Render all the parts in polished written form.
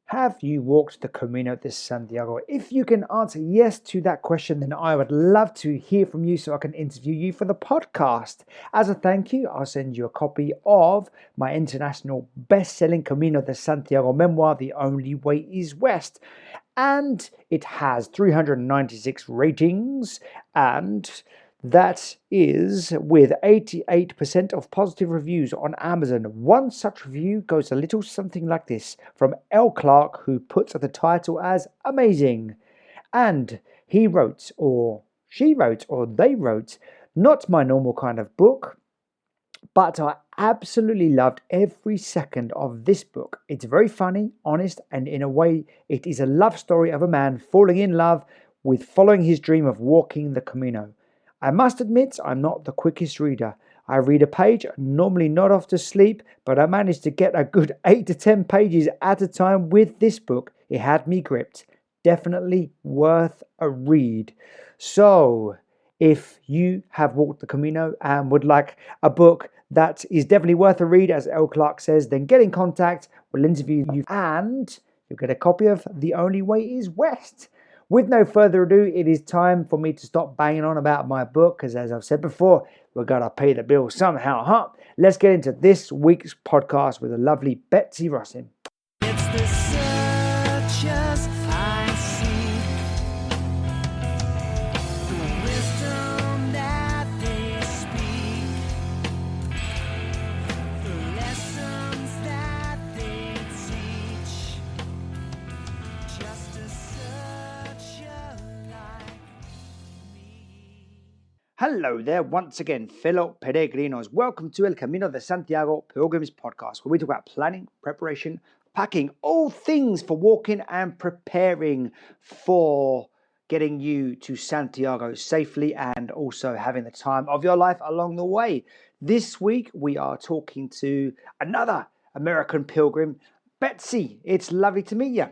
Have you walked the Camino de Santiago? If you can answer yes to that question, then I would love to hear from you so I can interview you for the podcast. As a thank you, I'll send you a copy of my international best-selling Camino de Santiago memoir, The Only Way is West. And it has 396 ratings, and that is with 88% of positive reviews on Amazon. One such review goes a little something like this from L. Clark, who puts the title as amazing. And he wrote, or she wrote, or they wrote, not my normal kind of book, but I absolutely loved every second of this book. It's very funny, honest, and in a way, it is a love story of a man falling in love with following his dream of walking the Camino. I must admit, I'm not the quickest reader. I read a page, normally not off to sleep, but I managed to get a good 8 to 10 pages at a time with this book. It had me gripped. Definitely worth a read. So, if you have walked the Camino and would like a book that is definitely worth a read, as L. Clark says, then get in contact. We'll interview you and you'll get a copy of The Only Way is West. With no further ado, it is time for me to stop banging on about my book because, as I've said before, we've got to pay the bill somehow, huh? Let's get into this week's podcast with the lovely Betsy Rossin. It's the searchers I see, the wisdom that they speak, the lessons that they teach, just a searcher like me. Hello there once again, fellow peregrinos. Welcome to El Camino de Santiago Pilgrims Podcast, where we talk about planning, preparation, packing, all things for walking and preparing for getting you to Santiago safely and also having the time of your life along the way. This week, we are talking to another American pilgrim, Betsy. It's lovely to meet you.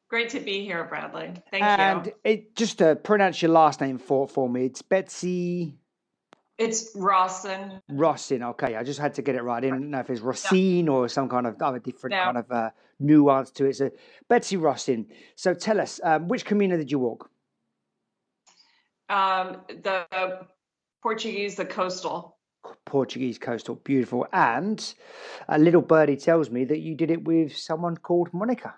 Great to be here, Bradley. Thank And you. just to pronounce your last name for me, it's Betsy It's Rawson. Rossin. Okay, I just had to get it right. I didn't know if it's Rossin or some kind of other different No. kind of nuance to it. So Betsy Rossin. So tell us, which Camino did you walk? The Portuguese, the coastal. Portuguese coastal, beautiful. And a little birdie tells me that you did it with someone called Monica.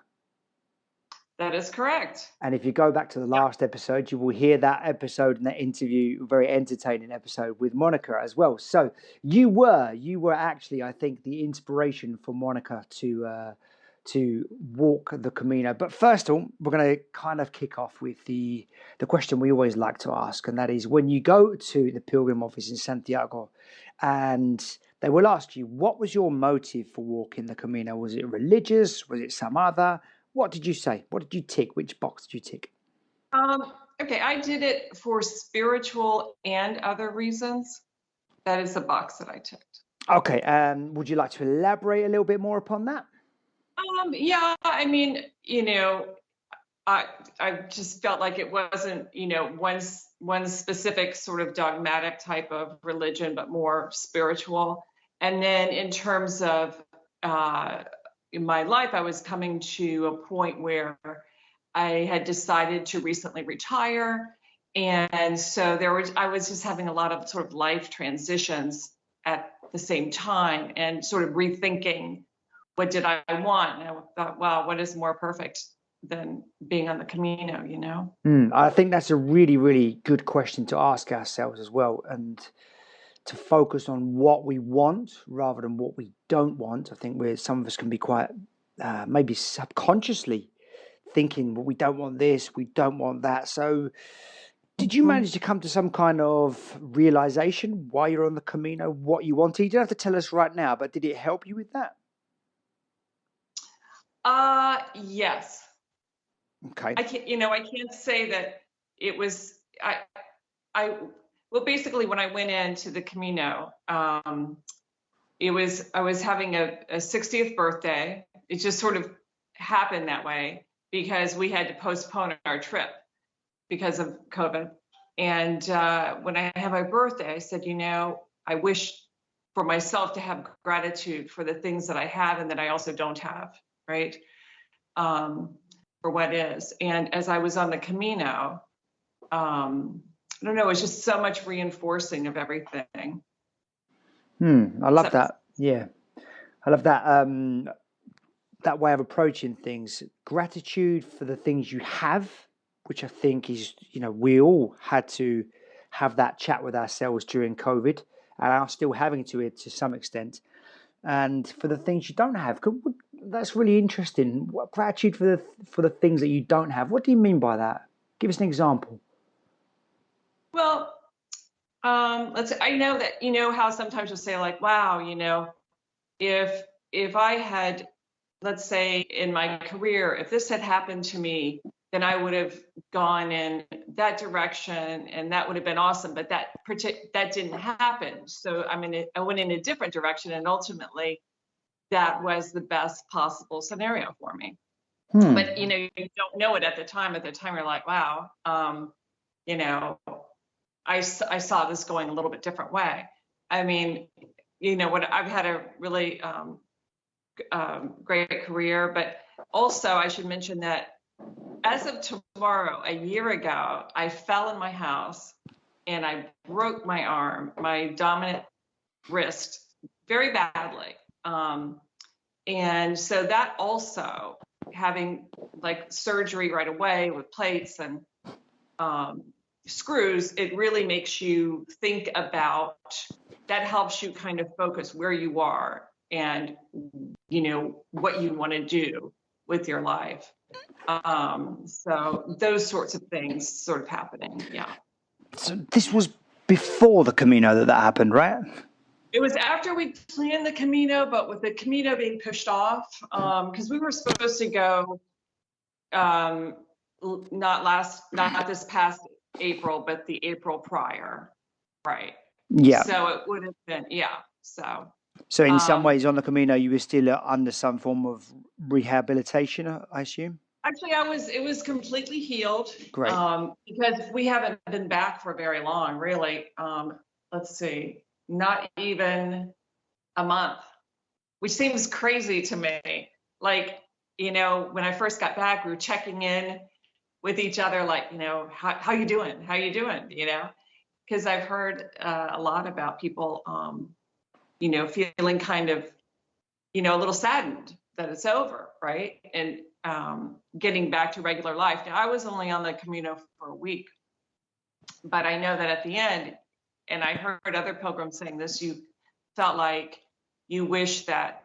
That is correct. And if you go back to the last episode, you will hear that episode and that interview, a very entertaining episode with Monica as well. So you were actually, I think, the inspiration for Monica to walk the Camino. But first of all, we're going to kind of kick off with the question we always like to ask, and that is when you go to the pilgrim office in Santiago, and they will ask you, what was your motive for walking the Camino? Was it religious? Was it some other? What did you say? What did you tick? Which box did you tick? Okay, I did it for spiritual and other reasons. That is the box that I ticked. Okay, would you like to elaborate a little bit more upon that? Yeah, I mean, I just felt like it wasn't, one specific sort of dogmatic type of religion, but more spiritual. And then in terms of in my life, I was coming to a point where I had decided to recently retire. And so I was just having a lot of sort of life transitions at the same time and sort of rethinking what did I want. And I thought, wow, what is more perfect than being on the Camino, I think that's a really, really good question to ask ourselves as well. And to focus on what we want rather than what we don't want. I think some of us can be quite maybe subconsciously thinking, well, we don't want this, we don't want that. So did you manage to come to some kind of realization while you're on the Camino, what you wanted? You don't have to tell us right now, but did it help you with that? Yes. Okay. I can't say that it was, well, basically when I went into the Camino, I was having a 60th birthday. It just sort of happened that way because we had to postpone our trip because of COVID. And when I had my birthday, I said, I wish for myself to have gratitude for the things that I have and that I also don't have. right? For what is. And as I was on the Camino, I don't know, it's just so much reinforcing of everything. I love that. Yeah, I love that. That way of approaching things. Gratitude for the things you have, which I think is, we all had to have that chat with ourselves during COVID, and are still having to some extent. And for the things you don't have, that's really interesting. What gratitude for the things that you don't have? What do you mean by that? Give us an example. Well, I know that, how sometimes you'll say like, wow, if I had, let's say in my career, if this had happened to me, then I would have gone in that direction and that would have been awesome. But that didn't happen. So I went in a different direction, and ultimately that was the best possible scenario for me. But you don't know it at the time. At the time, you're like, wow, I saw this going a little bit different way. I mean, what I've had a really great career, but also I should mention that as of tomorrow, a year ago, I fell in my house and I broke my arm, my dominant wrist, very badly. And so that also, having like surgery right away with plates and screws, it really makes you think about, that helps you kind of focus where you are and what you want to do with your life. So those sorts of things sort of happening. Yeah. So this was before the Camino that happened, right? It was after we planned the Camino, but with the Camino being pushed off, because we were supposed to go not this past April, but the April prior, right? Yeah. So it would have been, yeah. So in some ways on the Camino, you were still under some form of rehabilitation, I assume? Actually, it was completely healed. Great. Because we haven't been back for very long, really. Let's see, not even a month, which seems crazy to me. Like, when I first got back, we were checking in with each other, like, how you doing? How you doing? Because I've heard a lot about people, feeling kind of, a little saddened that it's over, right? And getting back to regular life. Now, I was only on the Camino for a week, but I know that at the end, and I heard other pilgrims saying this, you felt like you wish that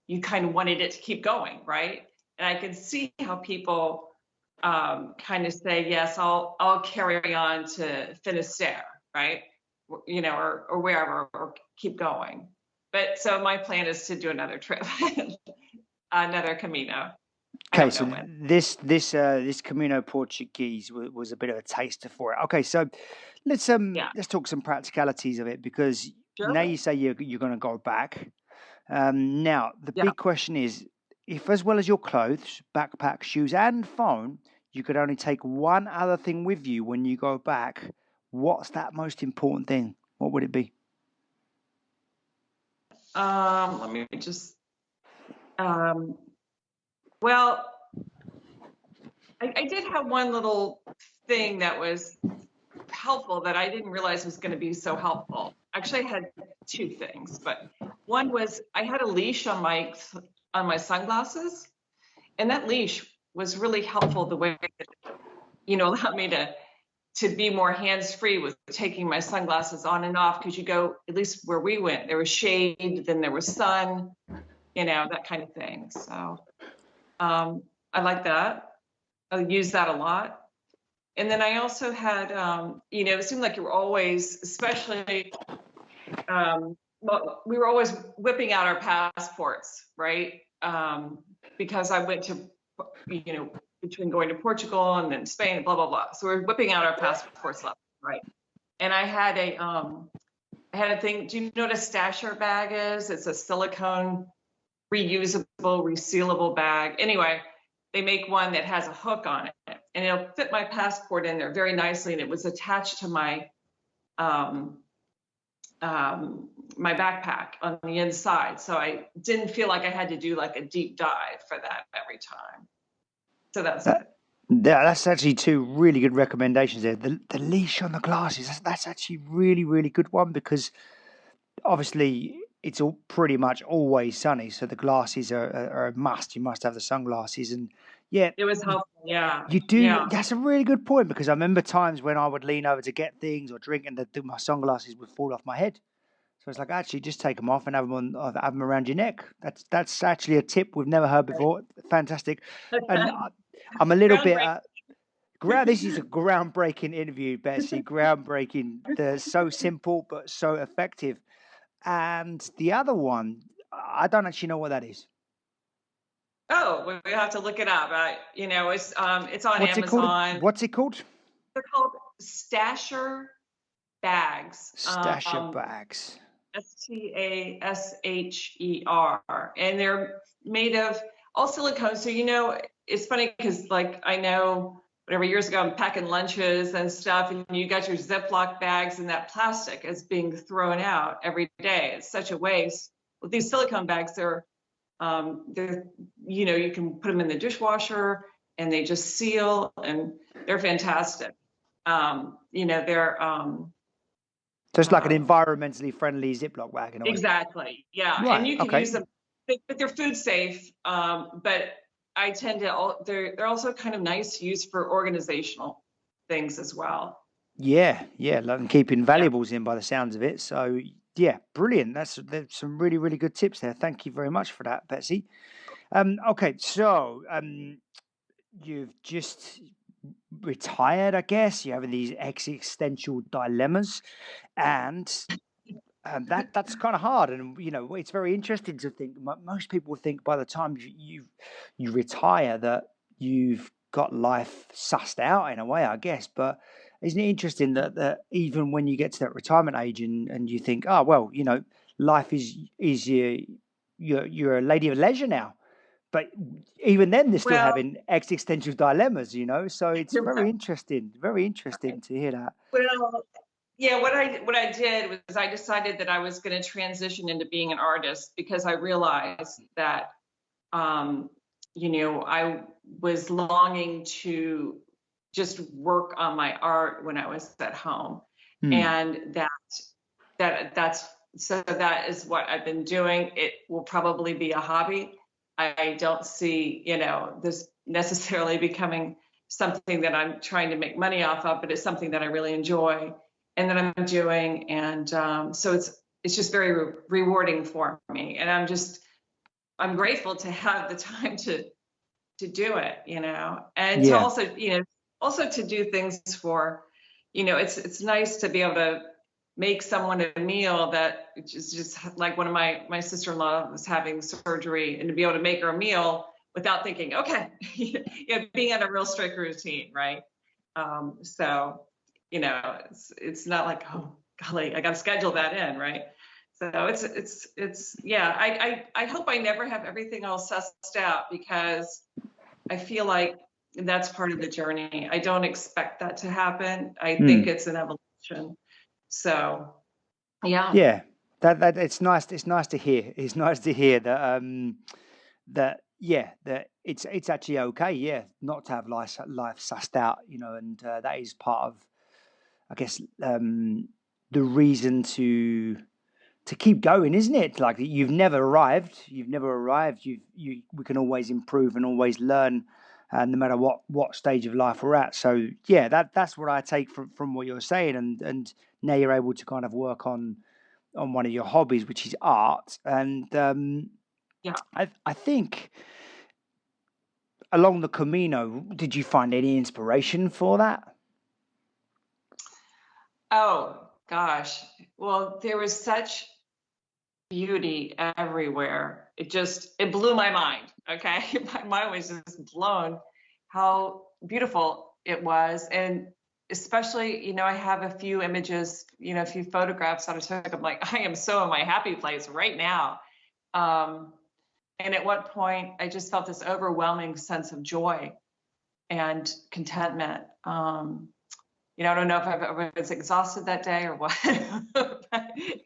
you kind of wanted it to keep going, right? And I can see how people kind of say, yes, I'll carry on to Finisterre, right? Or wherever, or keep going. But so my plan is to do another trip, another Camino. Okay, so this Camino Portuguese was a bit of a taster for it. Okay, so let's talk some practicalities of it, because now you say you're going to go back. Now the big question is, if as well as your clothes, backpack, shoes, and phone, you could only take one other thing with you when you go back, what's that most important thing? What would it be? Let me just. Well, I did have one little thing that was helpful that I didn't realize was going to be so helpful. Actually, I had two things, but one was I had a leash on my sunglasses, and that leash was really helpful. The way that, allowed me to be more hands-free with taking my sunglasses on and off, because you go, at least where we went, there was shade, then there was sun, that kind of thing. So I like that. I use that a lot. And then I also had, it seemed like you were always, especially, we were always whipping out our passports, right? Because I went to, between going to Portugal and then Spain, blah, blah, blah. So we're whipping out our passports left, right? And I had a thing. Do you know what a stasher bag is? It's a silicone, reusable, resealable bag. Anyway, they make one that has a hook on it, and it'll fit my passport in there very nicely. And it was attached to my my backpack on the inside. So I didn't feel like I had to do like a deep dive for that every time. So that's good. That's actually two really good recommendations there. The leash on the glasses, that's actually really, really good one, because obviously it's all pretty much always sunny. So the glasses are a must. You must have the sunglasses. And yeah, It was helpful. Yeah. you do. Yeah. That's a really good point, because I remember times when I would lean over to get things or drink, and my sunglasses would fall off my head. So it's like, actually just take them off and have them around your neck. That's actually a tip we've never heard before. Fantastic. And I'm a little bit this is a groundbreaking interview, Betsy. Groundbreaking. They're so simple but so effective. And the other one, I don't actually know what that is. Oh, we have to look it up. It's on What's it called? Amazon. What's it called? They're called Stasher bags. Stasher bags. Stasher, and they're made of all silicone. So it's funny because like I know whatever years ago I'm packing lunches and stuff, and you got your Ziploc bags and that plastic is being thrown out every day. It's such a waste. With these silicone bags, they're you can put them in the dishwasher and they just seal, and they're fantastic. They're So it's like an environmentally friendly Ziploc bag in a way. exactly, yeah. Right, And you can okay. use them, but they're food safe. But I tend to, they're also kind of nice to use for organizational things as well. Yeah, like keeping valuables in by the sounds of it. So yeah, brilliant. There's some really, really good tips there. Thank you very much for that, Betsy. Okay, so you've just retired, I guess. You're having these existential dilemmas, and that's kind of hard. And it's very interesting to think. Most people think by the time you retire that you've got life sussed out in a way, I guess. But isn't it interesting that even when you get to that retirement age and you think, oh well, life is you're a lady of leisure now. But even then, they're still Well, having existential dilemmas, So it's you're very right. interesting to hear that. Well, yeah, what I did was I decided that I was going to transition into being an artist, because I realized that I was longing to just work on my art when I was at home, and that is what I've been doing. It will probably be a hobby. I don't see this necessarily becoming something that I'm trying to make money off of, but it's something that I really enjoy and that I'm doing, and so it's just very rewarding for me, and I'm grateful to have the time to do it, and to also to do things for, it's nice to be able to make someone a meal that is just like one of my sister-in-law was having surgery, and to be able to make her a meal without thinking, okay, being on a real strict routine, right? So, it's not like, oh golly, I got to schedule that in, right? So I hope I never have everything all sussed out, because I feel like that's part of the journey. I don't expect that to happen. I think it's an evolution. So, yeah. Yeah, that it's nice. It's nice to hear. It's nice to hear that that it's actually okay. Yeah, not to have life sussed out. And that is part of, I guess, the reason to keep going, isn't it? Like you've never arrived. We can always improve and always learn, no matter what stage of life we're at. So yeah, that's what I take from what you're saying, and now you're able to kind of work on one of your hobbies, which is art. And I think along the Camino, did you find any inspiration for that? Oh gosh. Well, there was such beauty everywhere. It blew my mind. Okay. My mind was just blown how beautiful it was. And especially, I have a few images, a few photographs that I took. I'm like, I am so in my happy place right now. And at one point I just felt this overwhelming sense of joy and contentment. I don't know if I was exhausted that day or what, but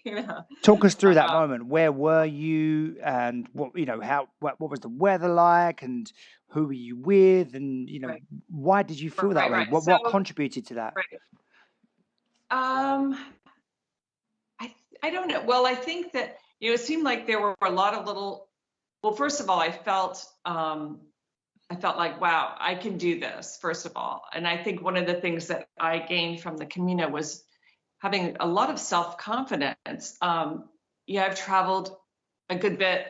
you know. Talk us through that Uh, moment. Where were you, and what was the weather like, and who were you with, and right, why did you feel that right, way? right. What So, contributed to that? right. Um, I don't know. Well, I think that, it seemed like there were a lot of little, well, first of all, I felt like, wow, I can do this, first of all. And I think one of the things that I gained from the Camino was having a lot of self-confidence. Yeah, I've traveled a good bit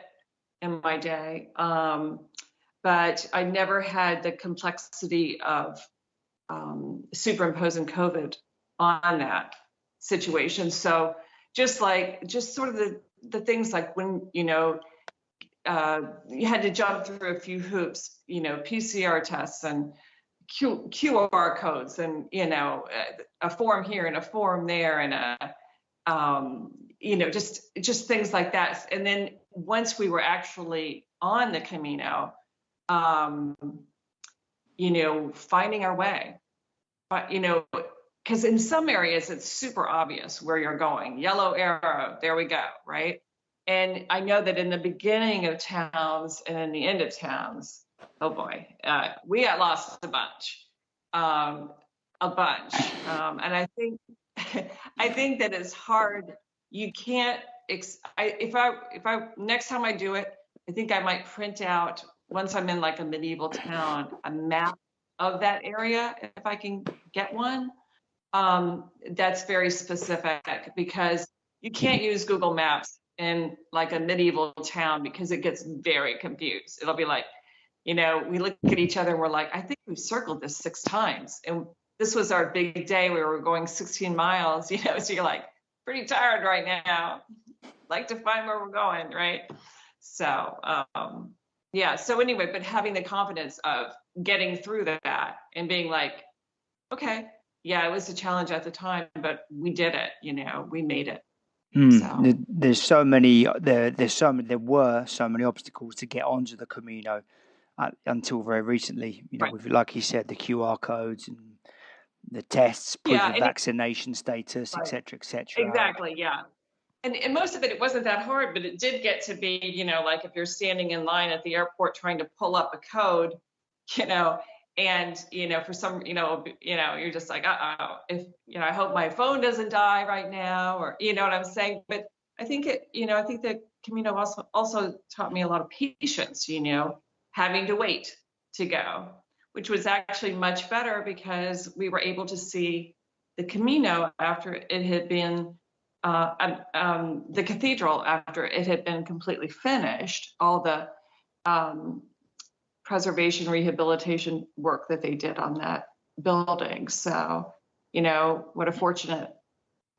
in my day, but I never had the complexity of superimposing COVID on that situation. So just sort of the things like when, you had to jump through a few hoops, PCR tests and QR codes and, a form here and a form there and just things like that. And then once we were actually on the Camino, um, finding our way, but, because in some areas it's super obvious where you're going. Yellow arrow, there we go, right? And I know that in the beginning of towns and in the end of towns, oh boy, we got lost a bunch. And I think I think that it's hard. You can't. If I next time I do it, I think I might print out once I'm in like a medieval town a map of that area if I can get one. That's very specific because you can't use Google Maps in like a medieval town because it gets very confused. It'll be like, we look at each other and we're like, I think we've circled this 6 times. And this was our big day. We were going 16 miles, so you're like, pretty tired right now. Like to find where we're going, right? So, yeah. So anyway, but having the confidence of getting through that and being like, okay, yeah, it was a challenge at the time, but we did it, we made it. So, There were so many obstacles to get onto the Camino until very recently. right. With, like you said, the QR codes and the tests, proof Yeah. of vaccination status, Right. etc., etc. Exactly. Yeah. And most of it wasn't that hard, but it did get to be, like if you're standing in line at the airport trying to pull up a code, you know, and for some, you're just like, if I hope my phone doesn't die right now, or you know what I'm saying. But I think I think that Camino also taught me a lot of patience, having to wait to go, which was actually much better because we were able to see the Camino after it had been the cathedral after it had been completely finished, all the preservation rehabilitation work that they did on that building. So, what a fortunate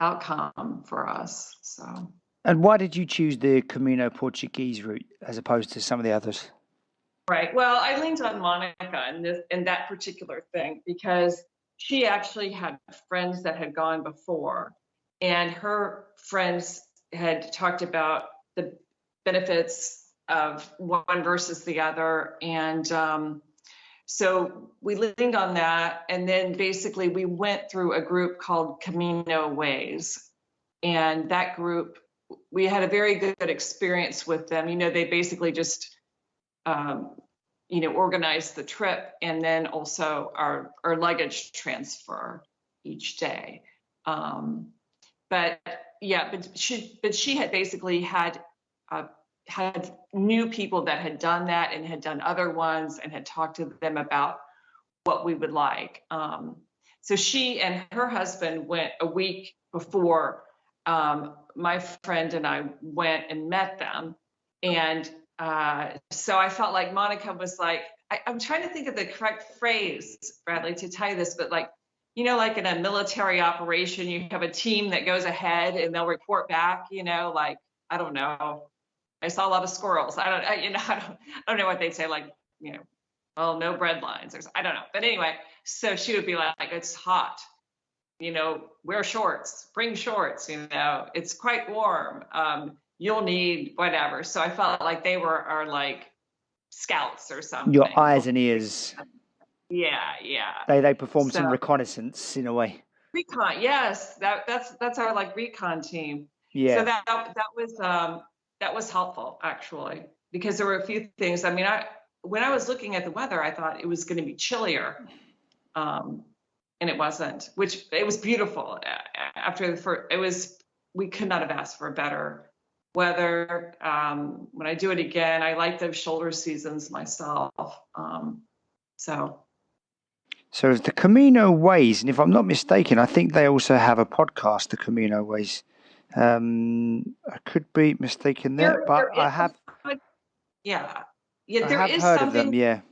outcome for us. So. And why did you choose the Camino Portuguese route as opposed to some of the others? Right. Well, I leaned on Monica in that particular thing because she actually had friends that had gone before, and her friends had talked about the benefits of one versus the other. And so we leaned on that. And then basically we went through a group called Camino Ways. And that group, we had a very good experience with them. They basically just, organized the trip and then also our luggage transfer each day. But she had basically had new people that had done that and had done other ones and had talked to them about what we would like. So she and her husband went a week before my friend and I went and met them. And so I felt like Monica was like, I'm trying to think of the correct phrase, Bradley, to tell you this, but like in a military operation, you have a team that goes ahead and they'll report back, like, I don't know. I saw a lot of squirrels. I don't know what they'd say, like, well, no bread lines. I don't know. But anyway, so she would be like, it's hot, wear shorts, bring shorts, it's quite warm. You'll need whatever. So I felt like they are like scouts or something. Your eyes and ears. Yeah. They perform some reconnaissance in a way. Recon, yes, that's our like recon team. So Yeah. that was helpful actually, because there were a few things. I mean, when I was looking at the weather, I thought it was going to be chillier, um, and it wasn't. Which it was beautiful. After the first, we could not have asked for better weather. When I do it again, I like those shoulder seasons myself. So So it's the Camino Ways, and if I'm not mistaken, I think they also have a podcast, the Camino Ways. I could be mistaken there, but there is yeah, yeah, I there have is heard of them. something. Yeah.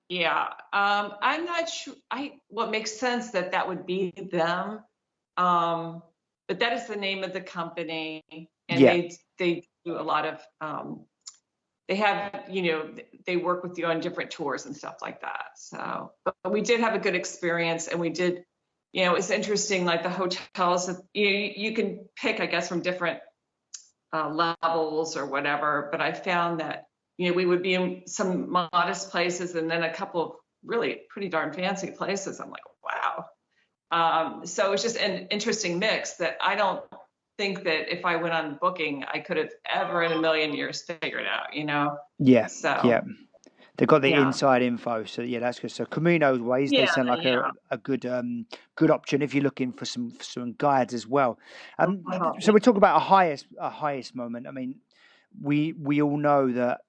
Yeah, I'm not sure. What makes sense that would be them, but that is the name of the company, and Yeah. they do a lot of they have, they work with you on different tours and stuff like that. So, but we did have a good experience, and we did, it's interesting. Like the hotels, you can pick, I guess, from different levels or whatever. But I found that we would be in some modest places, and then a couple of really pretty darn fancy places. I'm like, wow. So it's just an interesting mix that I don't think that if I went on booking, I could have ever in a million years figured out. Yeah. Yeah. So They've got the yeah, inside info, so yeah, that's good. So Camino's Ways, they yeah, sound like yeah. a good option if you're looking for some guides as well. So Yeah. we talk about a highest moment. I mean, we all know that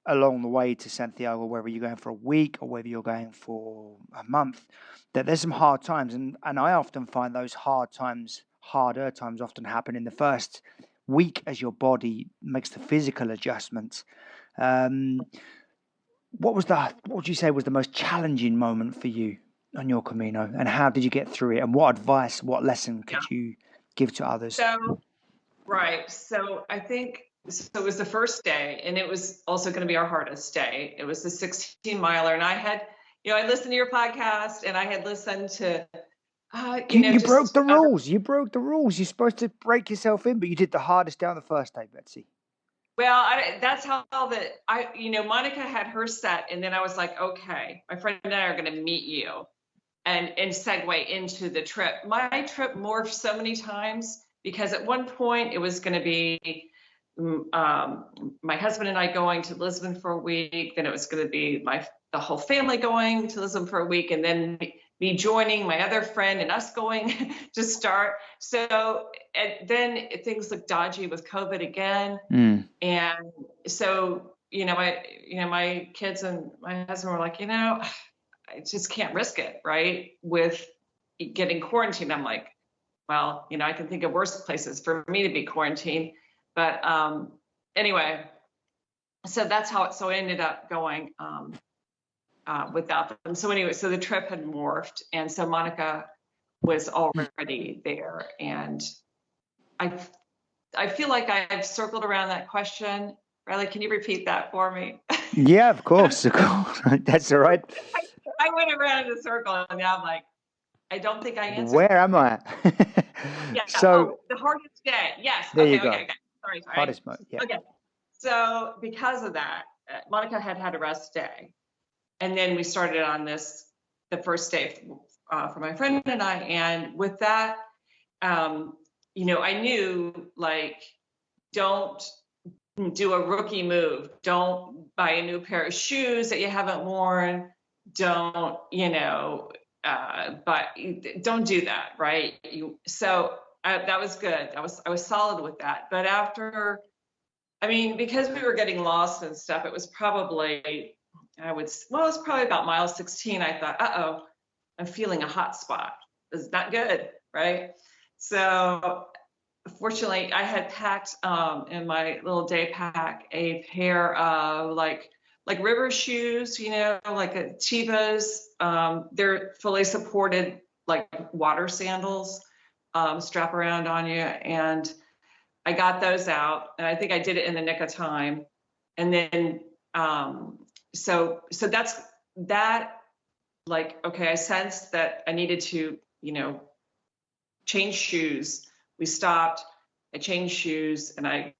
along the way to Santiago, whether you're going for a week or whether you're going for a month, that there's some hard times, and I often find those harder times often happen in the first week as your body makes the physical adjustments. Um, what would you say was the most challenging moment for you on your Camino, and how did you get through it? And what advice, what lesson Yeah. could you give to others? So right. So I think so. It was the first day, and it was also going to be our hardest day. It was the 16-miler, and I had, I listened to your podcast, and I had listened to, You broke just the other. rules. You broke the rules. You're supposed to break yourself in, but you did the hardest day on the first day, Betsy. Well, that's how Monica had her set, and then I was like, okay, my friend and I are going to meet you, and segue into the trip. My trip morphed so many times because at one point it was going to be my husband and I going to Lisbon for a week. Then it was going to be the whole family going to Lisbon for a week, and then me joining my other friend and us going to start. So and then things looked dodgy with COVID again, and so my kids and my husband were like, I just can't risk it, right? With getting quarantined. I'm like, well, I can think of worse places for me to be quarantined. But anyway, so that's how I ended up going without them. So anyway, so the trip had morphed, and so Monica was already there, and I feel like I've circled around that question. Riley, can you repeat that for me? Yeah, of course, of course. That's all right. I went around in a circle, and now I'm like, I don't think I answered. Where am I? Yeah. So The hardest day. Yes. there you Okay. go. Okay. Sorry. Hardest moment. Yeah. Okay. So because of that, Monica had a rest day, and then we started on the first day for my friend and I, and with that, I knew, like, don't do a rookie move. Don't buy a new pair of shoes that you haven't worn. Don't, but don't do that, right? So that was good. I was solid with that. But after, because we were getting lost and stuff, it was probably, it was probably about mile 16. I thought, I'm feeling a hot spot. It's not good, right? So fortunately, I had packed in my little day pack a pair of like river shoes, like a Chivas. They're fully supported, like water sandals, strap around on you. And I got those out, and I think I did it in the nick of time. And then, so that's that. Like, okay, I sensed that I needed to, change shoes. We stopped. I changed shoes, and I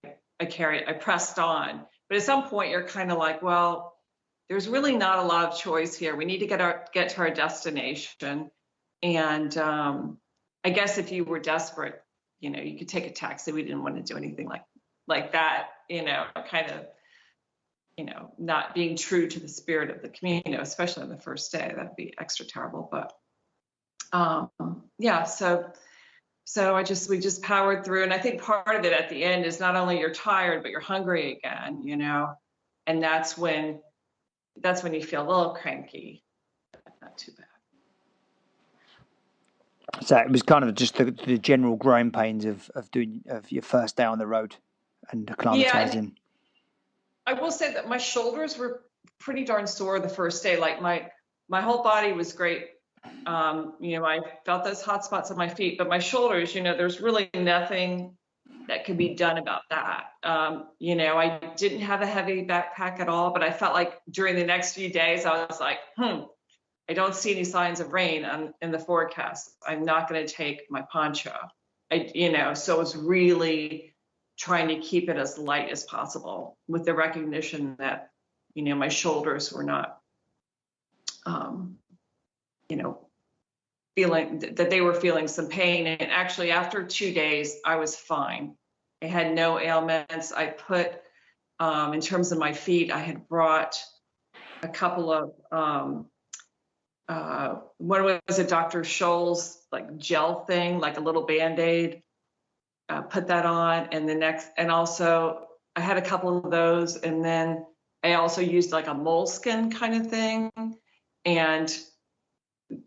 pressed on. But at some point, you're kind of like, well, there's really not a lot of choice here. We need to get to our destination. And I guess if you were desperate, you could take a taxi. We didn't want to do anything like that, kind of, not being true to the spirit of the Camino, especially on the first day. That'd be extra terrible. But yeah, so we just powered through. And I think part of it at the end is not only you're tired, but you're hungry again, and that's when you feel a little cranky. Not too bad. So it was kind of just the general growing pains of your first day on the road and acclimatizing. Yeah, I will say that my shoulders were pretty darn sore the first day. Like my whole body was great. I felt those hot spots on my feet, but my shoulders, there's really nothing that could be done about that. I didn't have a heavy backpack at all, but I felt like during the next few days, I was like, I don't see any signs of rain in the forecast. I'm not going to take my poncho. So I was really trying to keep it as light as possible with the recognition that, my shoulders were not, feeling that they were feeling some pain. And actually after 2 days, I was fine. I had no ailments. I put, in terms of my feet, I had brought a couple of, what was it, Dr. Scholl's like gel thing, like a little Band-Aid, put that on. And also I had a couple of those. And then I also used like a moleskin kind of thing. And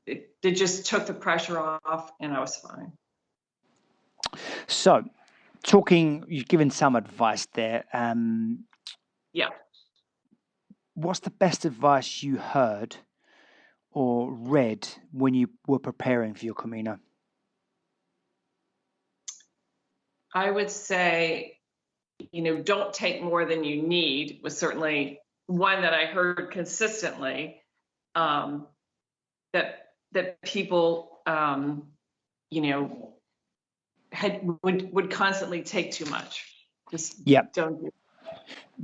it just took the pressure off and I was fine. So you've given some advice there. Yeah. What's the best advice you heard or read when you were preparing for your Camino? I would say, don't take more than you need was certainly one that I heard consistently, that people, would constantly take too much. Just don't do it.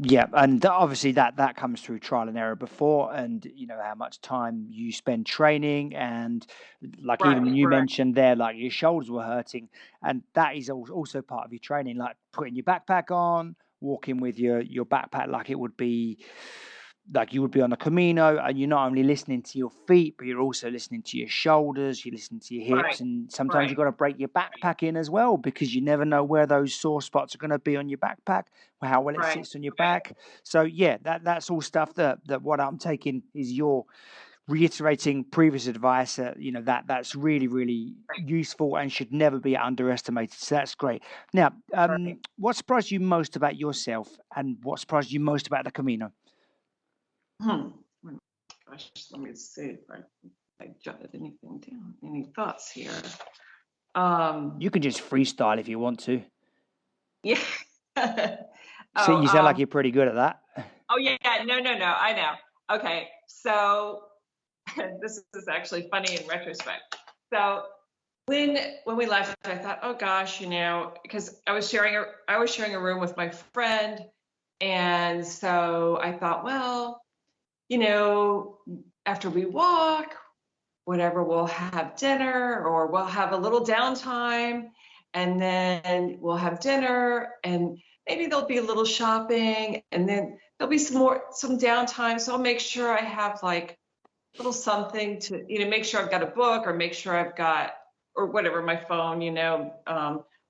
Yeah, and obviously that comes through trial and error before, and how much time you spend training, and like even you mentioned there, like your shoulders were hurting, and that is also part of your training, like putting your backpack on, walking with your backpack like it would be like you would be on a Camino, and you're not only listening to your feet, but you're also listening to your shoulders, you're listening to your hips, and sometimes you've got to break your backpack in as well, because you never know where those sore spots are going to be on your backpack, or how well it sits on your back. So yeah, that's all stuff that what I'm taking is your reiterating previous advice, that's really, really useful and should never be underestimated. So that's great. Now, what surprised you most about yourself, and what surprised you most about the Camino? Gosh, let me see if I jotted anything down. Any thoughts here? You can just freestyle if you want to. Yeah. So you sound like you're pretty good at that. Oh yeah, no, I know. Okay, so this is actually funny in retrospect. So when we left, I thought, oh gosh, because I was sharing a room with my friend, and so I thought, well, after we walk, whatever, we'll have dinner, or we'll have a little downtime, and then we'll have dinner, and maybe there'll be a little shopping, and then there'll be some downtime. So I'll make sure I have like a little something to, make sure I've got a book, or make sure I've got, or whatever, my phone,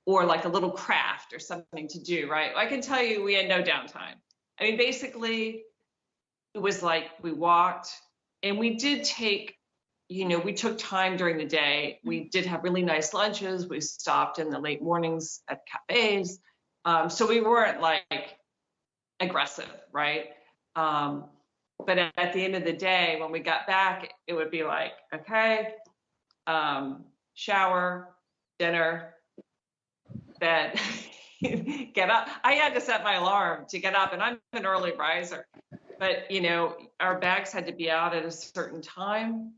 or like a little craft or something to do, right? I can tell you we had no downtime. I mean, basically, it was like we walked, and we did take, we took time during the day. We did have really nice lunches. We stopped in the late mornings at cafes. So we weren't like aggressive, right? But at the end of the day, when we got back, it would be like, okay, shower, dinner, bed, get up. I had to set my alarm to get up, and I'm an early riser. But, our bags had to be out at a certain time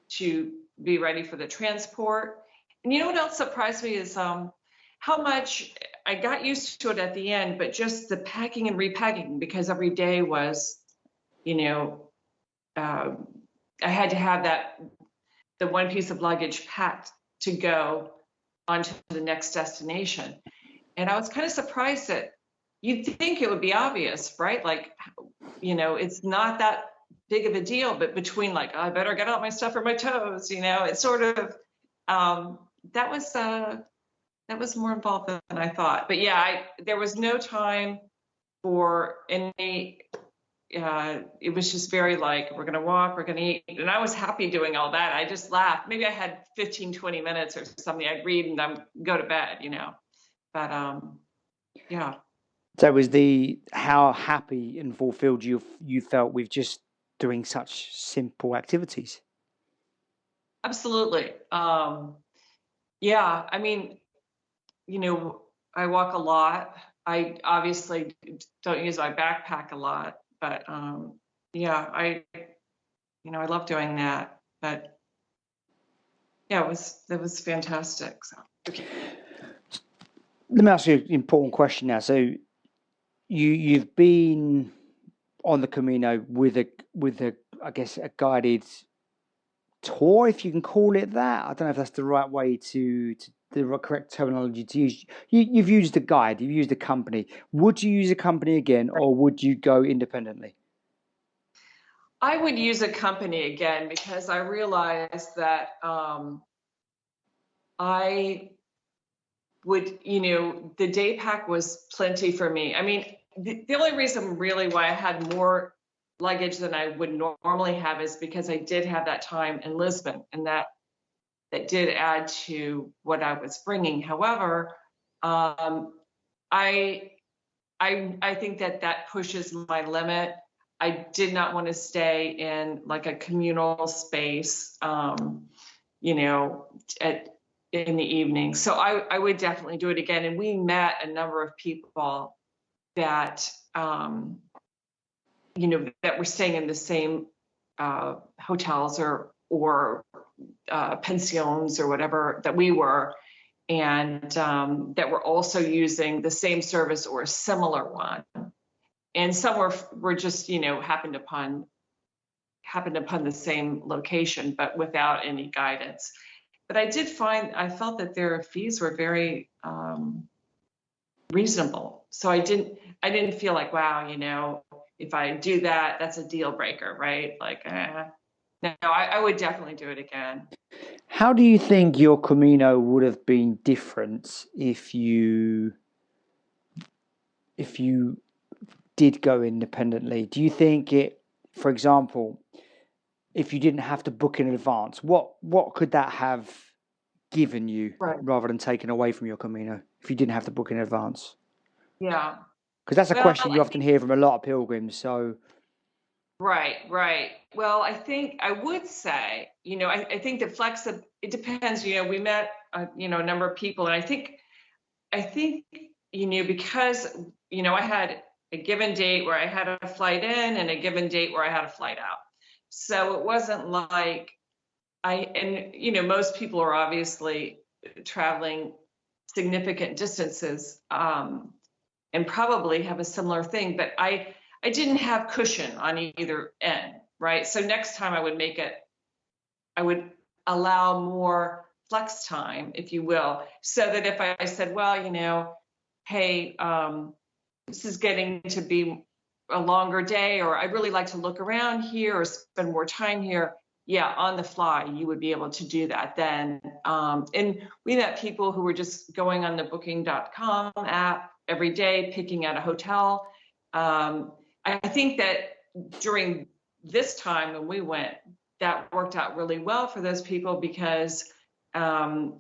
to be ready for the transport. And what else surprised me is how much I got used to it at the end, but just the packing and repacking, because every day was, I had to have the one piece of luggage packed to go onto the next destination. And I was kind of surprised that you'd think it would be obvious, right? Like, it's not that big of a deal, but between like, I better get out my stuff or my toes, it's sort of, that was more involved than I thought. But yeah, there was no time for any, it was just very like, we're going to walk, we're going to eat. And I was happy doing all that. I just laughed. Maybe I had 15, 20 minutes or something. I'd read and then go to bed, but yeah. So it was how happy and fulfilled you felt with just doing such simple activities. Absolutely. Yeah, I mean, I walk a lot. I obviously don't use my backpack a lot, but yeah, I love doing that. But yeah, it was fantastic. So. Let me ask you an important question now. So you've been on the Camino with a I guess a guided tour, if you can call it that. I don't know if that's the right way to the correct terminology to use. You've used a guide, you've used a company. Would you use a company again, or would you go independently? I would use a company again because I realized that I would, the day pack was plenty for me. I mean, the only reason really why I had more luggage than I would normally have is because I did have that time in Lisbon, and that did add to what I was bringing. However, I think that pushes my limit. I did not want to stay in like a communal space, in the evening. So I would definitely do it again. And we met a number of people that, that were staying in the same hotels or pensions or whatever that we were, and that were also using the same service or a similar one. And some were just, happened upon the same location, but without any guidance. But I felt that their fees were very reasonable. So I didn't feel like, wow, if I do that, that's a deal breaker, right? Like, no, I would definitely do it again. How do you think your Camino would have been different if you did go independently? Do you think for example, if you didn't have to book in advance, what could that have given you rather than taken away from your Camino if you didn't have to book in advance? Yeah. Because that's a question you often hear from a lot of pilgrims. So. Right. Well, I think I would say, I think that it depends, we met, a number of people, and I think, because, I had a given date where I had a flight in and a given date where I had a flight out. So it wasn't like most people are obviously traveling significant distances, and probably have a similar thing, but I didn't have cushion on either end, right? So next time I would allow more flex time, if you will, so that if I said, well, hey, this is getting to be a longer day, or I'd really like to look around here or spend more time here. Yeah, on the fly, you would be able to do that then. And we met people who were just going on the booking.com app every day, picking out a hotel. I think that during this time when we went, that worked out really well for those people because, the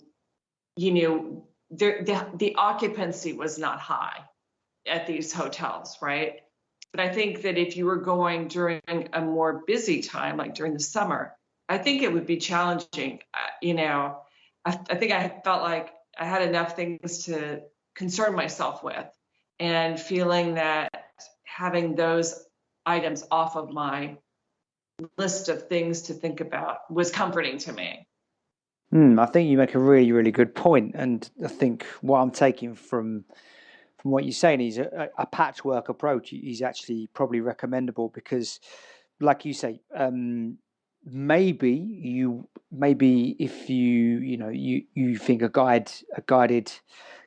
occupancy was not high at these hotels, right? But I think that if you were going during a more busy time, like during the summer, I think it would be challenging. I think I felt like I had enough things to concern myself with, and feeling that having those items off of my list of things to think about was comforting to me. I think you make a really, really good point. And I think what I'm taking from what you're saying is a patchwork approach is actually probably recommendable because, like you say, maybe if you think a guided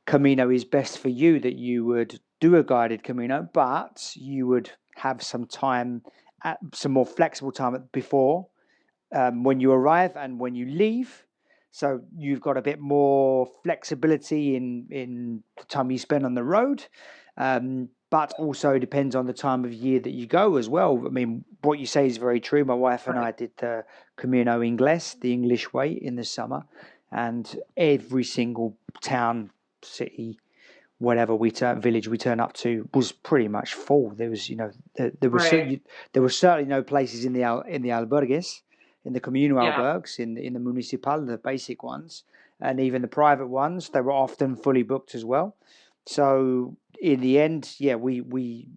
Camino is best for you, that you would do a guided Camino, but you would have some time, some more flexible time before, when you arrive and when you leave. So you've got a bit more flexibility in the time you spend on the road. But also depends on the time of year that you go as well. I mean, what you say is very true. My wife and I did the Camino Inglés, the English way, in the summer, and every single town, city, whatever village we turn up to was pretty much full. There was, Right. there were certainly no places in the albergues, in the communal Yeah. albergues, in the municipal, the basic ones, and even the private ones. They were often fully booked as well. So in the end, yeah, we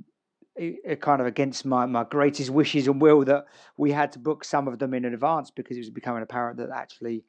kind of against my greatest wishes and will, that we had to book some of them in advance, because it was becoming apparent that actually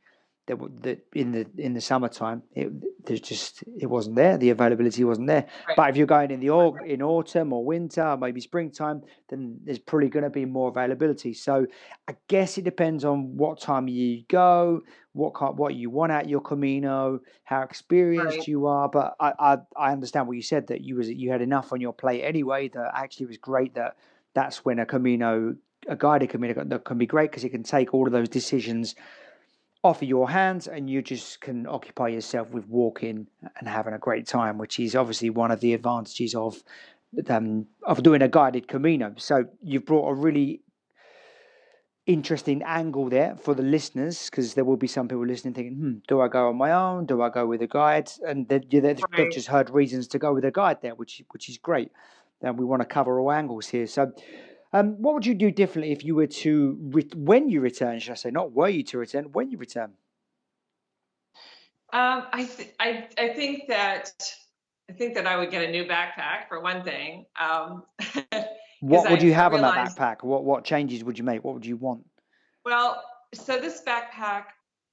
that in the summertime it wasn't there, the availability wasn't there. Right. But if you're going in autumn or winter, maybe springtime, then there's probably going to be more availability. So I guess it depends on what time you go, what you want at your Camino, how experienced Right. you are. But I understand what you said, that you had enough on your plate anyway, that actually it was great that that's when a guided Camino that can be great, because it can take all of those decisions off of your hands, and you just can occupy yourself with walking and having a great time, which is obviously one of the advantages of doing a guided Camino. So you've brought a really interesting angle there for the listeners, because there will be some people listening thinking, do I go on my own? Do I go with a guide? And they've Right. just heard reasons to go with a guide there, which is great. And we want to cover all angles here. So what would you do differently if you were to, when you return, should I say, not were you to return, when you return? I think that I would get a new backpack for one thing, because What would you I have on that realized, backpack? What changes would you make? What would you want? well, so this backpack,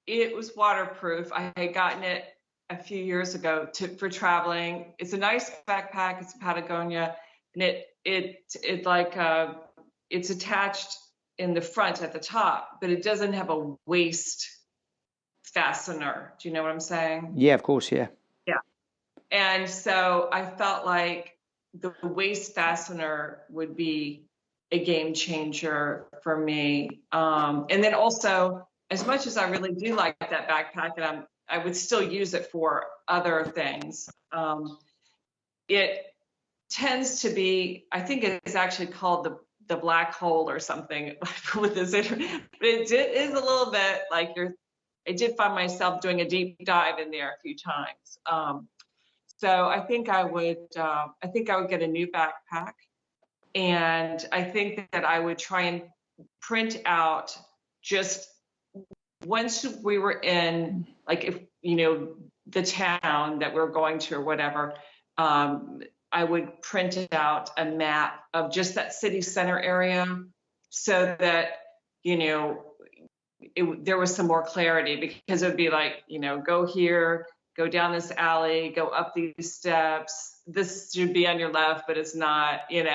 it was waterproof. I had gotten it a few years ago for traveling. It's a nice backpack. It's Patagonia, and it's attached in the front at the top, but it doesn't have a waist fastener. Do you know what I'm saying? Yeah, of course, yeah. Yeah. And so I felt like the waist fastener would be a game changer for me. And then also, as much as I really do like that backpack, and I would still use it for other things. It tends to be, I think it's actually called the black hole or something with this, but it is a little bit like I did find myself doing a deep dive in there a few times. So I think I would get a new backpack, and I think that I would try and print out, just once we were in, like, if the town that we're going to or whatever, I would print out a map of just that city center area, so that there was some more clarity, because it would be like, go here, go down this alley, go up these steps. This should be on your left, but it's not, And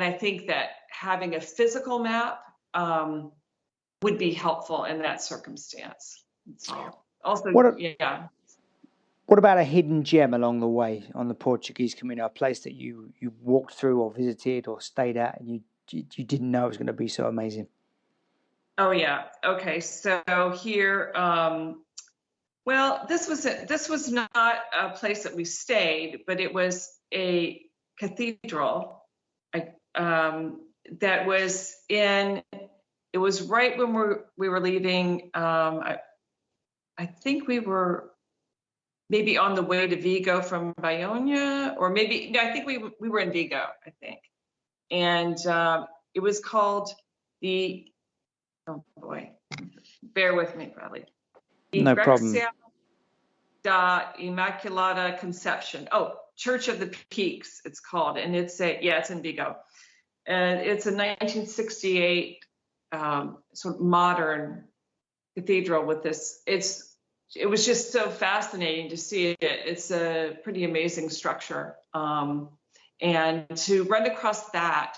I think that having a physical map would be helpful in that circumstance. So also, What yeah. what about a hidden gem along the way on the Portuguese Camino, a place that you walked through or visited or stayed at, and you didn't know it was going to be so amazing? Oh yeah. Okay. So here, well, this was not a place that we stayed, but it was a cathedral. That was in. It was right when we were leaving. I think we were maybe on the way to Vigo from Bayonne, or maybe no. I think we were in Vigo. I think, and it was called the. Oh boy, bear with me, Bradley. No problem. Igreja da Immaculada Conception. Oh, Church of the Peaks, it's called, and it's in Vigo, and it's a 1968 sort of modern cathedral with this. It was just so fascinating to see it. It's a pretty amazing structure, and to run across that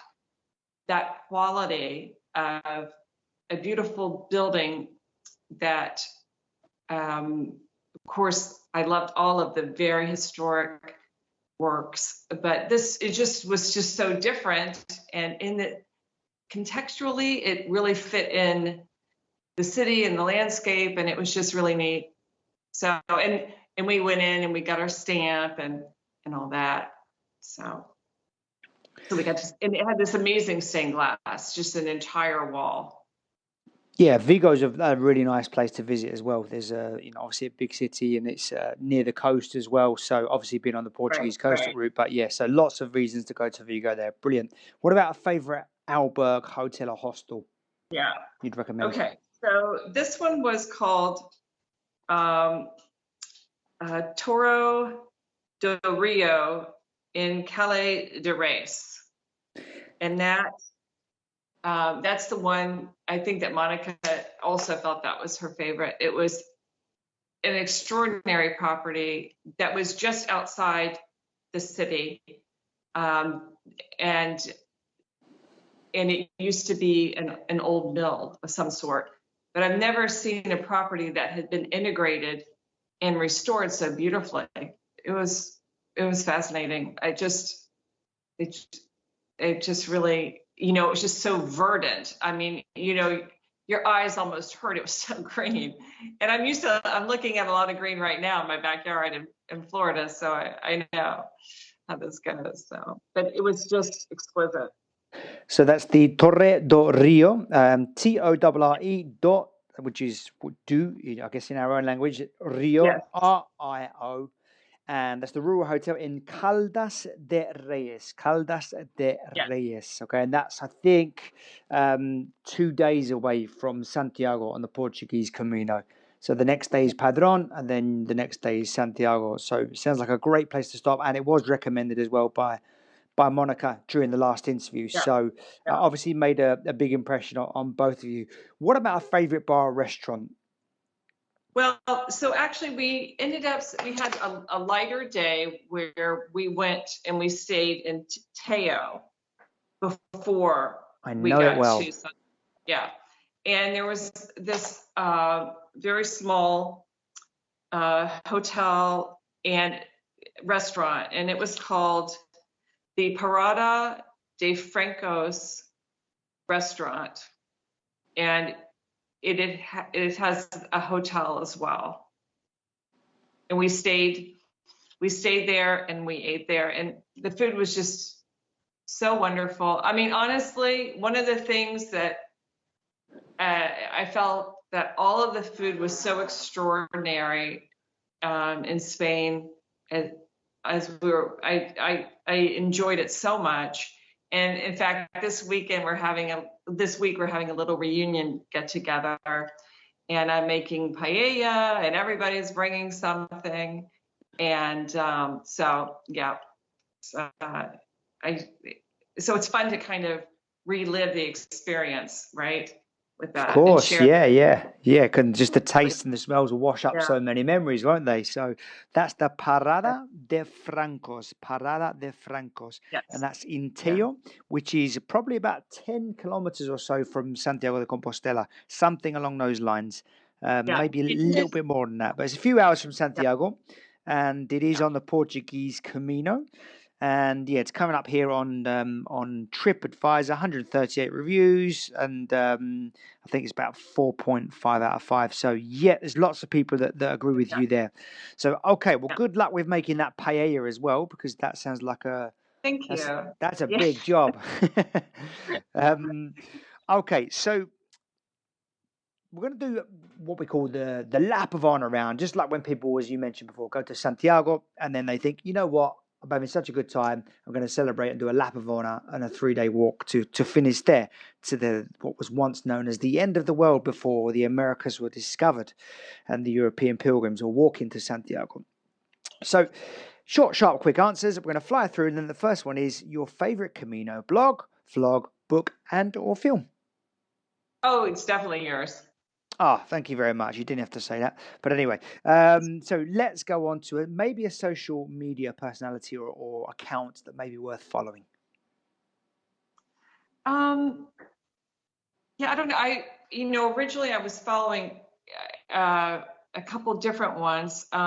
quality of a beautiful building that, of course, I loved all of the very historic works, but it was just so different. And contextually, it really fit in the city and the landscape, and it was just really neat. So, and we went in and we got our stamp and all that. So we got to, and it had this amazing stained glass, just an entire wall. Yeah, Vigo's a really nice place to visit as well. There's obviously a big city, and it's near the coast as well. So obviously been on the Portuguese coastal route, but yeah, so lots of reasons to go to Vigo there. Brilliant. What about a favorite albergue, hotel, or hostel Yeah. you'd recommend? Okay. So this one was called Toro do Rio in Calais de Reis, and that's the one I think that Monica also felt that was her favorite. It was an extraordinary property that was just outside the city, and it used to be an old mill of some sort. But I've never seen a property that had been integrated and restored so beautifully. It was fascinating. It just really, it was just so verdant. I mean, your eyes almost hurt. It was so green. And I'm looking at a lot of green right now in my backyard in Florida. So I know how this goes. So, but it was just exquisite. So that's the Torre do Rio, Torre, which is do, I guess in our own language, Rio, Yes. Rio. And that's the Rural Hotel in Caldas de Reis. Caldas de Reis. Okay, and that's, I think, 2 days away from Santiago on the Portuguese Camino. So the next day is Padrón, and then the next day is Santiago. So it sounds like a great place to stop, and it was recommended as well by Monica during the last interview. Yeah. So obviously made a big impression on both of you. What about a favorite bar or restaurant? Well, so actually we had a lighter day where we went and we stayed in Teo before we got to Sun. Yeah. And there was this very small hotel and restaurant, and it was called the Parada de Francos restaurant. And it has a hotel as well, and we stayed there and we ate there, and the food was just so wonderful. I mean, honestly, one of the things that I felt that all of the food was so extraordinary in Spain, as I enjoyed it so much. And in fact, this week we're having a little reunion get together, and I'm making paella, and everybody's bringing something, and so it's fun to kind of relive the experience, right? With that, of course, yeah. Can just the taste and the smells will wash up so many memories, won't they? So that's the Parada de Francos, yes. And that's in Teo, which is probably about 10 kilometers or so from Santiago de Compostela, something along those lines. Maybe a little bit more than that, but it's a few hours from Santiago, and it is on the Portuguese Camino. And yeah, it's coming up here on TripAdvisor, 138 reviews, and I think it's about 4.5 out of 5. So yeah, there's lots of people that agree with you there. So okay, well, good luck with making that paella as well, because that sounds like thank you. That's a big job. Okay, so we're going to do what we call the lap of honor round, just like when people, as you mentioned before, go to Santiago and then they think, you know what? I'm having such a good time. I'm going to celebrate and do a lap of honor and a 3-day walk to finish there to what was once known as the end of the world before the Americas were discovered and the European pilgrims were walking to Santiago. So short, sharp, quick answers. We're going to fly through, and then the first one is your favorite Camino blog, vlog, book, and or film. Oh, it's definitely yours. Thank you very much. You didn't have to say that. But anyway, so let's go on to maybe a social media personality or account that may be worth following. Yeah, I don't know. originally I was following a couple different ones, but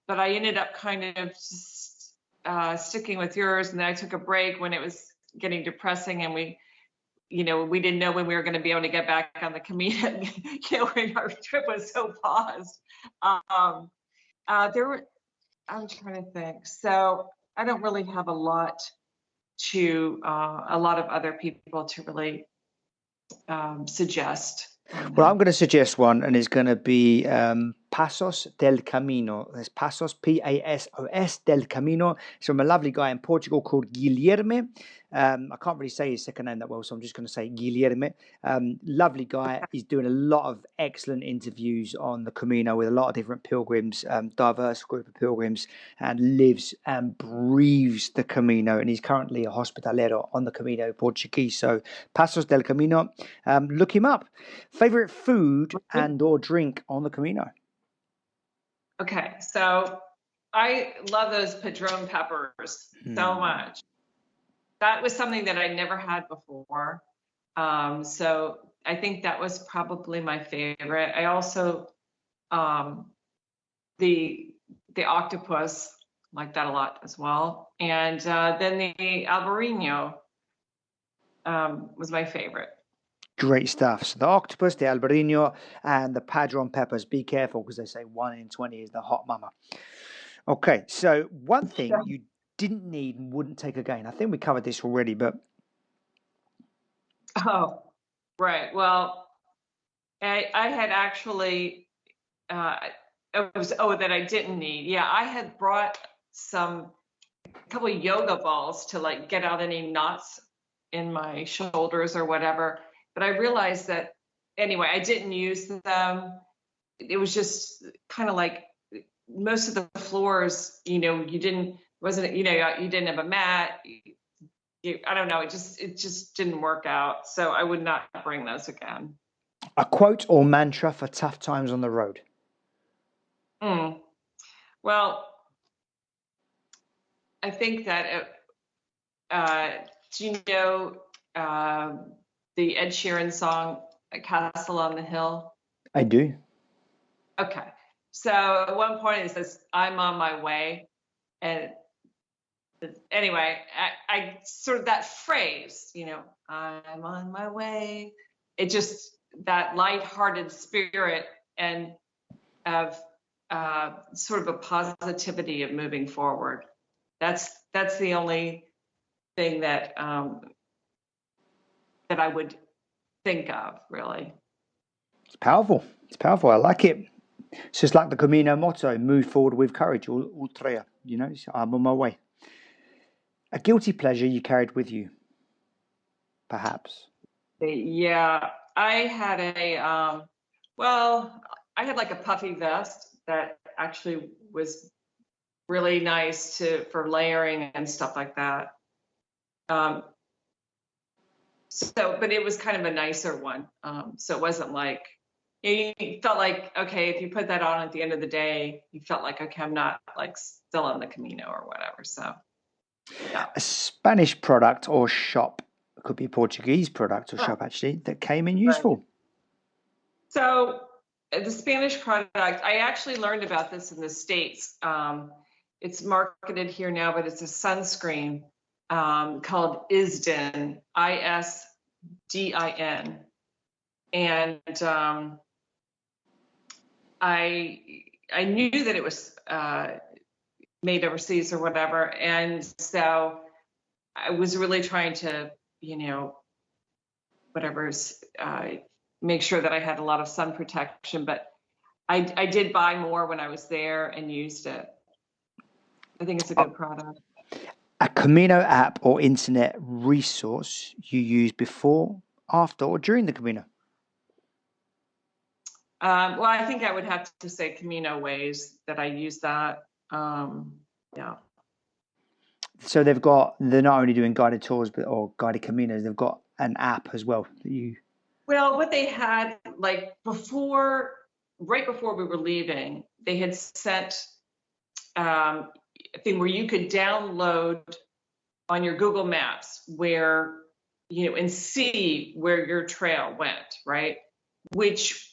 I ended up kind of just, sticking with yours, and then I took a break when it was getting depressing, and we didn't know when we were going to be able to get back on the Camino, when our trip was so paused. There were, I'm trying to think. So I don't really have a lot of other people to really suggest. Well, I'm going to suggest one, and it's going to be Pasos del Camino. There's Pasos, Pasos del Camino. It's from a lovely guy in Portugal called Guilherme. I can't really say his second name that well, so I'm just going to say Guilherme. Lovely guy. He's doing a lot of excellent interviews on the Camino with a lot of different pilgrims, diverse group of pilgrims, and lives and breathes the Camino. And he's currently a hospitalero on the Camino Portuguese. So Pasos del Camino, look him up. Favorite food and or drink on the Camino? Okay, so I love those padron peppers so much. That was something that I never had before. So I think that was probably my favorite. I also, the octopus, like that a lot as well. And then the albarino was my favorite. Great stuff. So the octopus, the albarino, and the padron peppers. Be careful because they say 1 in 20 is the hot mama. Okay, so one thing you didn't need and wouldn't take again. I think we covered this already, but oh, right. Well, I had actually that I didn't need. Yeah, I had brought a couple of yoga balls to like get out any knots in my shoulders or whatever. But I realized that anyway, I didn't use them. It was just kind of like most of the floors, you didn't have a mat. I don't know. It just didn't work out. So I would not bring those again. A quote or mantra for tough times on the road? Well, I think that, do you know the Ed Sheeran song, Castle on the Hill? I do. Okay. So at one point it says, I'm on my way. And anyway, I sort of that phrase, I'm on my way. It just, that lighthearted spirit and of sort of a positivity of moving forward. That's the only thing that that I would think of, really. It's powerful. It's powerful. I like it. It's just like the Camino motto: move forward with courage. Ultra, I'm on my way. A guilty pleasure you carried with you, perhaps? Yeah, I had I had like a puffy vest that actually was really nice for layering and stuff like that. But it was kind of a nicer one. So it wasn't like, you felt like, okay, if you put that on at the end of the day, you felt like, okay, I'm not like still on the Camino or whatever. So, yeah. A Spanish product or shop, it could be a Portuguese product or shop actually, that came in useful. Right. So the Spanish product, I actually learned about this in the States. It's marketed here now, but it's a sunscreen called Isdin, Isdin. And I knew that it was made overseas or whatever. And so I was really trying to, make sure that I had a lot of sun protection. But I did buy more when I was there and used it. I think it's a good product. A Camino app or internet resource you used before, after, or during the Camino? Well, I think I would have to say Camino Ways, that I use that. Yeah. So they're not only doing guided tours or guided Caminos, they've got an app as well that you. Well, what they had, like right before we were leaving, they had sent a thing where you could download on your Google Maps where, and see where your trail went, right? which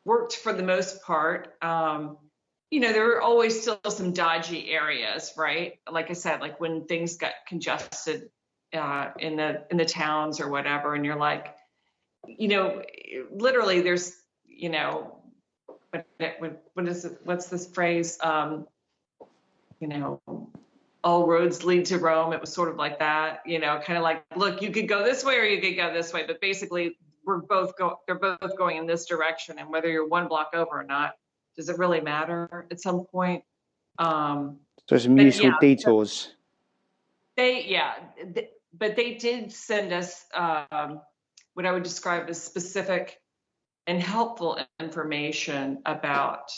worked for the most part. There were always still some dodgy areas, right? Like I said, like when things got congested in the towns or whatever, and you're like, literally there's, what is it? What's this phrase? All roads lead to Rome. It was sort of like that, kind of like, look, you could go this way or you could go this way, but basically they're both going in this direction, and whether you're one block over or not, does it really matter at some point? So some useful detours. But they did send us what I would describe as specific and helpful information about,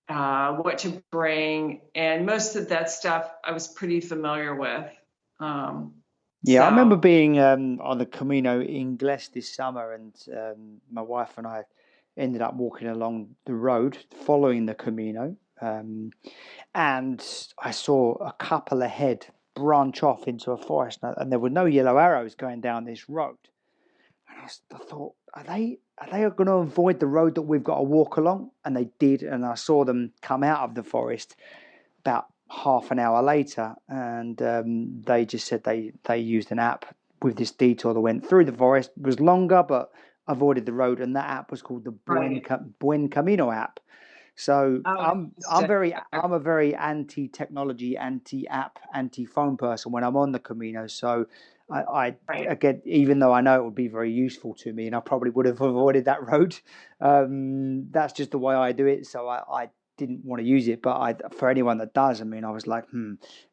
what to bring, and most of that stuff I was pretty familiar with. I remember being on the Camino Inglés this summer, and my wife and I ended up walking along the road following the Camino, and I saw a couple ahead branch off into a forest, and there were no yellow arrows going down this road. And I thought, are they going to avoid the road that we've got to walk along? And they did, and I saw them come out of the forest about half an hour later, and they just said they used an app with this detour that went through the forest. It was longer, but avoided the road, and that app was called the Buen Camino app. So I'm a very anti-technology, anti-app, anti-phone person when I'm on the Camino. So I again, even though I know it would be very useful to me, and I probably would have avoided that road. That's just the way I do it. So I didn't want to use it, but for anyone that does, I was like,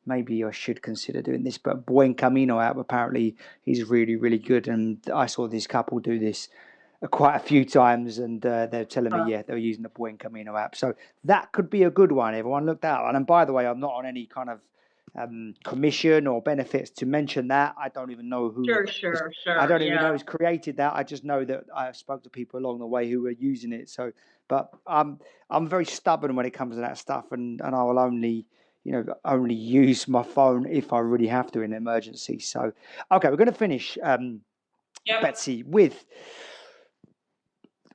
maybe I should consider doing this. But Buen Camino app apparently is really, really good, and I saw this couple do this quite a few times, and they're telling me, they were using the Buen Camino app. So that could be a good one. Everyone looked out. And by the way, I'm not on any kind of commission or benefits to mention that. I don't even know who. Sure. I don't even know who's created that. I just know that I spoke to people along the way who were using it. So, but I'm very stubborn when it comes to that stuff, and I will only use my phone if I really have to in an emergency. So, okay, we're going to finish, Betsy, with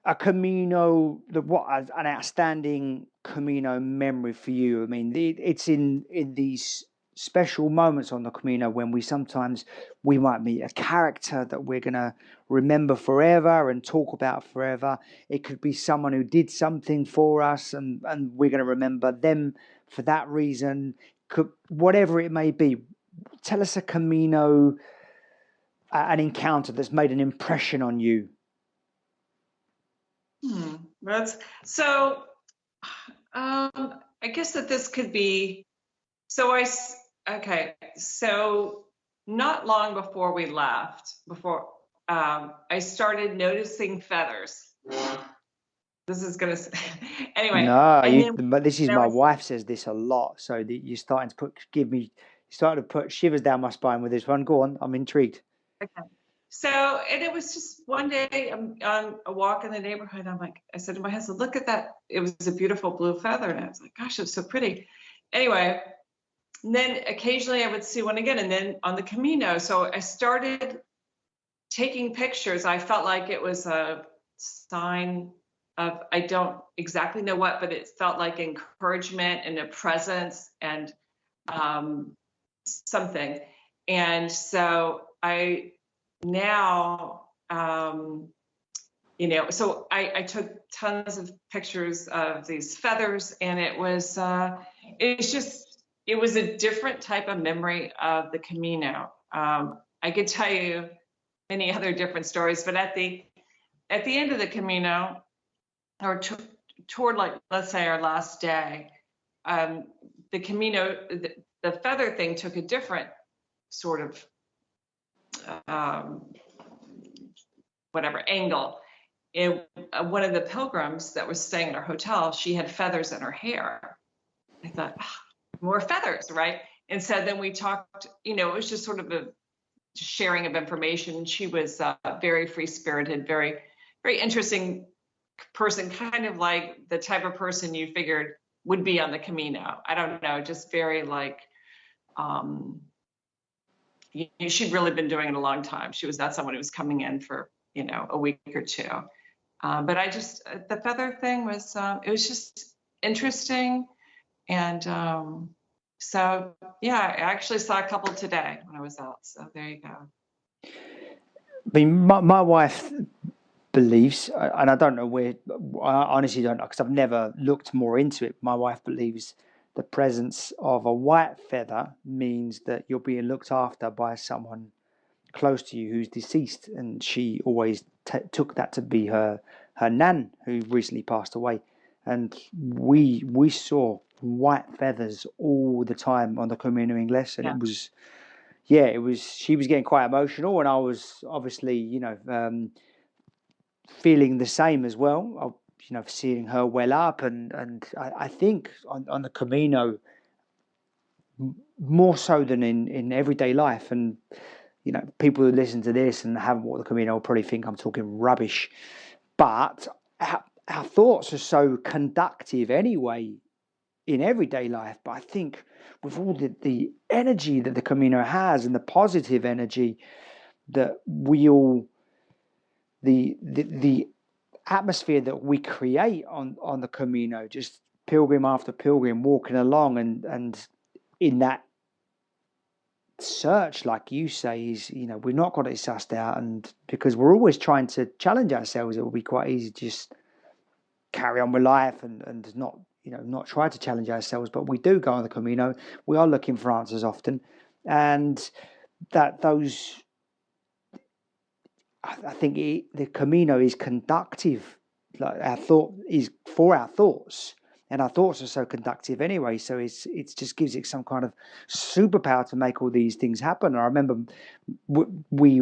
a Camino, an outstanding Camino memory for you. It's in these special moments on the Camino when we might meet a character that we're going to remember forever and talk about forever. It could be someone who did something for us, and we're going to remember them for that reason. Whatever it may be, tell us a Camino, an encounter that's made an impression on you. That's so. I guess that this could be. So not long before we left, I started noticing feathers. This is gonna anyway. No, but this is my wife says this a lot. So that you're starting to put shivers down my spine with this one. Go on, I'm intrigued. Okay. So, and it was just one day I'm on a walk in the neighborhood. I said to my husband, look at that. It was a beautiful blue feather. And I was like, gosh, it's so pretty. Anyway, and then occasionally I would see one again. And then on the Camino, so I started taking pictures. I felt like it was a sign of, I don't exactly know what, but it felt like encouragement and a presence and something. And so so I took tons of pictures of these feathers, and it was a different type of memory of the Camino. I could tell you many other different stories, but at the end of the Camino, or toward, like, let's say our last day, the Camino, the feather thing took a different sort of angle. One of the pilgrims that was staying in our hotel, she had feathers in her hair. I thought, more feathers, right? And so then we talked, it was just sort of a sharing of information. She was very free-spirited, very, very interesting person, kind of like the type of person you figured would be on the Camino. I don't know, just very like, she'd really been doing it a long time. She was not someone who was coming in for a week or two. But I just, the feather thing was, it was just interesting. And so, yeah, I actually saw a couple today when I was out. So there you go. I mean, my wife believes, and I don't know where, I honestly don't know because I've never looked more into it. My wife believes the presence of a white feather means that you're being looked after by someone close to you who's deceased, and she always took that to be her nan who recently passed away. And we saw white feathers all the time on the Camino Inglés, and it was she was getting quite emotional, and I was obviously feeling the same as well. Seeing her well up, and I think on the Camino more so than in everyday life. And people who listen to this and haven't walked the Camino will probably think I'm talking rubbish, but our thoughts are so conductive anyway in everyday life. But I think with all the energy that the Camino has and the positive energy that we all, the atmosphere that we create on the Camino, just pilgrim after pilgrim walking along and in that search, like you say, is we've not got it sussed out, and because we're always trying to challenge ourselves, it will be quite easy to just carry on with life and not try to challenge ourselves. But we do go on the Camino. We are looking for answers often, and I think the Camino is conductive. Like our thought is for our thoughts, and our thoughts are so conductive anyway. So it just gives it some kind of superpower to make all these things happen. I remember we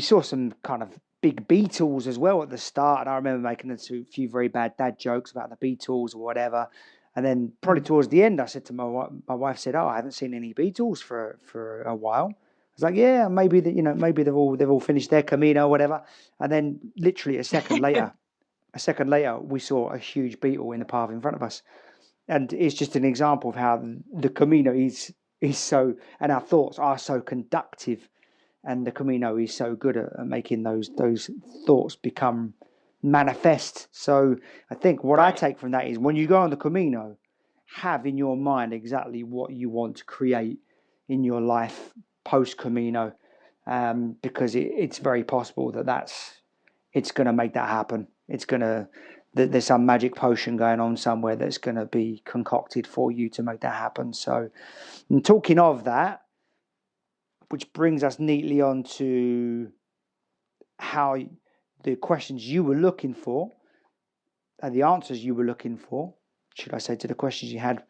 saw some kind of big Beatles as well at the start, and I remember making a few very bad dad jokes about the Beatles or whatever. And then probably towards the end, I said to my wife said, "Oh, I haven't seen any Beatles for a while." I was like, "Yeah, maybe maybe they've all finished their Camino or whatever." And then literally a second later, we saw a huge beetle in the path in front of us. And it's just an example of how the Camino is so, and our thoughts are so conductive, and the Camino is so good at making those thoughts become manifest. So I think what I take from that is when you go on the Camino, have in your mind exactly what you want to create in your life post Camino, because it's very possible it's going to make that happen. There's some magic potion going on somewhere that's going to be concocted for you to make that happen. So, and talking of that, which brings us neatly on to how the questions you were looking for, and the answers you were looking for, should I say, to the questions you had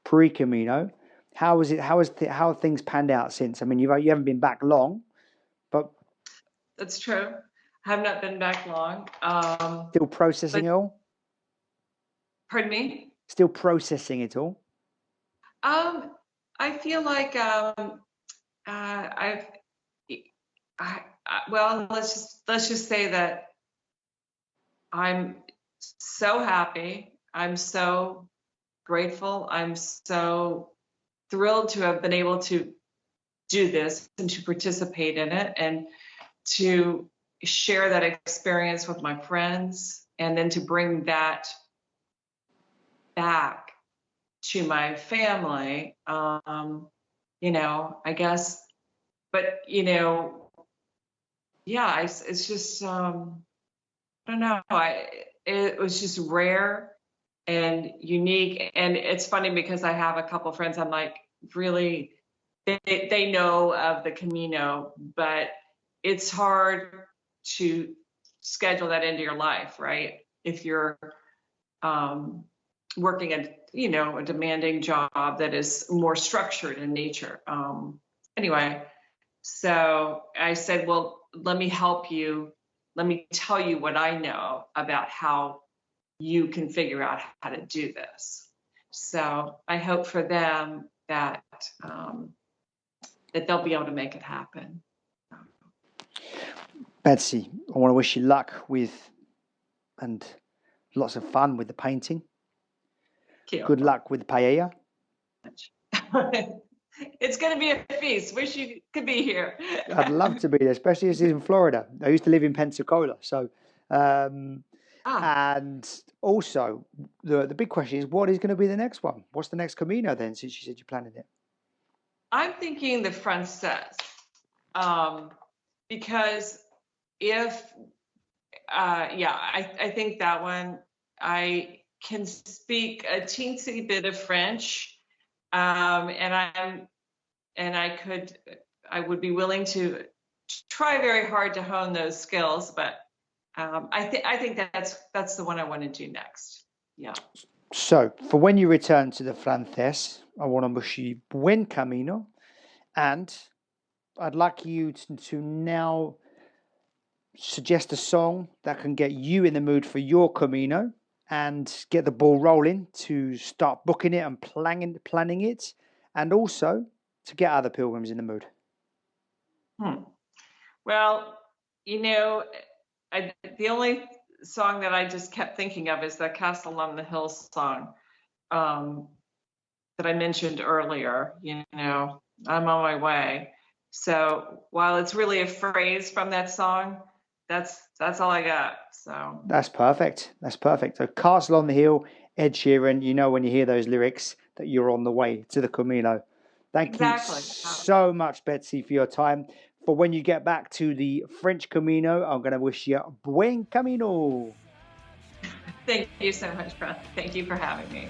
pre-Camino. How have things panned out since? I mean, you haven't been back long, but That's true. I have not been back long. still processing it all. Pardon me? Still processing it all. I feel like well, let's just say that I'm so happy. I'm so grateful. I'm so thrilled to have been able to do this and to participate in it and to share that experience with my friends, and then to bring that back to my family. I guess, but yeah, it's just I don't know. It was just rare and unique, and it's funny because I have a couple friends. I'm like, really, they know of the Camino, but it's hard to schedule that into your life, right? If you're working a demanding job that is more structured in nature. Anyway, so I said, well, let me help you. Let me tell you what I know about how you can figure out how to do this. So I hope for them that that they'll be able to make it happen. Betsy, I want to wish you luck and lots of fun with the painting. Cute. Good luck with the paella. It's going to be a feast. Wish you could be here. I'd love to be there, especially as it's in Florida. I used to live in Pensacola, so um, Ah, and also the big question is, what is going to be the next one? What's the next Camino then? Since you said you're planning it. I'm thinking the Frances, because if, I think that one, I can speak a teensy bit of French, and I would be willing to try very hard to hone those skills, but I think that's the one I want to do next. Yeah. So for when you return to the Frances, I want to wish you buen camino, and I'd like you to now suggest a song that can get you in the mood for your Camino and get the ball rolling to start booking it and planning it, and also to get other pilgrims in the mood. Well, the only song that I just kept thinking of is the Castle on the Hill song, that I mentioned earlier. I'm on my way. So while it's really a phrase from that song, that's all I got. So That's perfect. That's perfect. So Castle on the Hill, Ed Sheeran, you know when you hear those lyrics that you're on the way to the Camino. Thank you exactly. so much, Betsy, for your time. For when you get back to the French Camino, I'm going to wish you buen camino. Thank you so much, Beth. Thank you for having me.